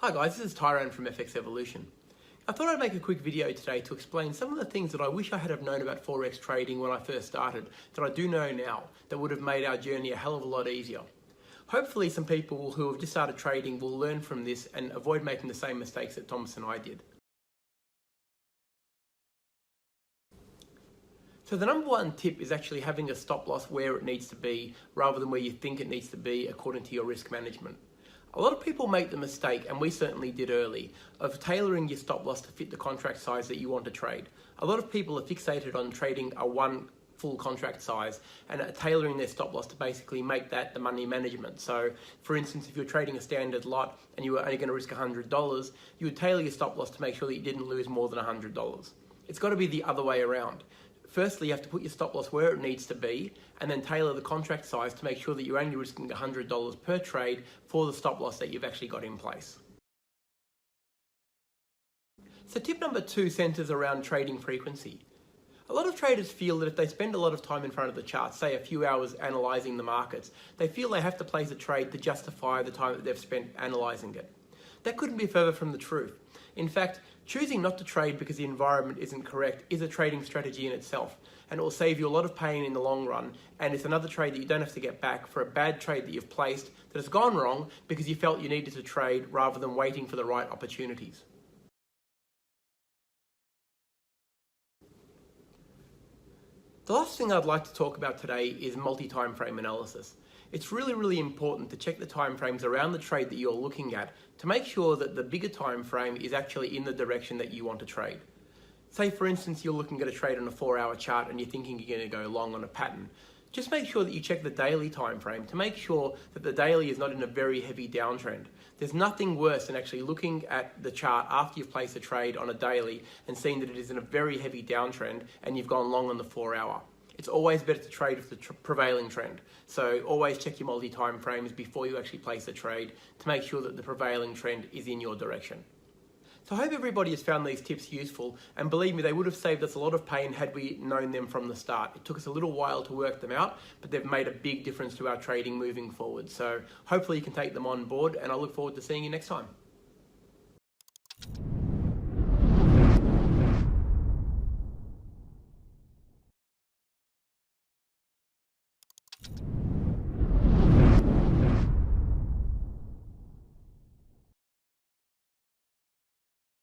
Hi guys, this is Tyrone from FX Evolution. I thought I'd make a quick video today to explain some of the things that I wish I had have known about Forex trading when I first started that I do know now that would have made our journey a hell of a lot easier. Hopefully some people who have just started trading will learn from this and avoid making the same mistakes that Thomas and I did. So the number one tip is actually having a stop loss where it needs to be rather than where you think it needs to be according to your risk management. A lot of people make the mistake, and we certainly did early, of tailoring your stop loss to fit the contract size that you want to trade. A lot of people are fixated on trading a one full contract size and are tailoring their stop loss to basically make that the money management. So for instance, if you're trading a standard lot and you were only going to risk $100, you would tailor your stop loss to make sure that you didn't lose more than $100. It's got to be the other way around. Firstly, you have to put your stop loss where it needs to be and then tailor the contract size to make sure that you're only risking $100 per trade for the stop loss that you've actually got in place. So tip number 2 centers around trading frequency. A lot of traders feel that if they spend a lot of time in front of the charts, say a few hours analyzing the markets, they feel they have to place a trade to justify the time that they've spent analyzing it. That couldn't be further from the truth. In fact, choosing not to trade because the environment isn't correct is a trading strategy in itself, and it will save you a lot of pain in the long run, and it's another trade that you don't have to get back for a bad trade that you've placed that has gone wrong because you felt you needed to trade rather than waiting for the right opportunities. The last thing I'd like to talk about today is multi-time frame analysis. It's really important to check the time frames around the trade that you're looking at to make sure that the bigger time frame is actually in the direction that you want to trade. Say for instance you're looking at a trade on a 4-hour chart and you're thinking you're going to go long on a pattern. Just make sure that you check the daily time frame to make sure that the daily is not in a very heavy downtrend. There's nothing worse than actually looking at the chart after you've placed a trade on a daily and seeing that it is in a very heavy downtrend and you've gone long on the 4-hour. It's always better to trade with the prevailing trend. So always check your multi-time frames before you actually place a trade to make sure that the prevailing trend is in your direction. So I hope everybody has found these tips useful, and believe me, they would have saved us a lot of pain had we known them from the start. It took us a little while to work them out, but they've made a big difference to our trading moving forward. So hopefully you can take them on board, and I look forward to seeing you next time.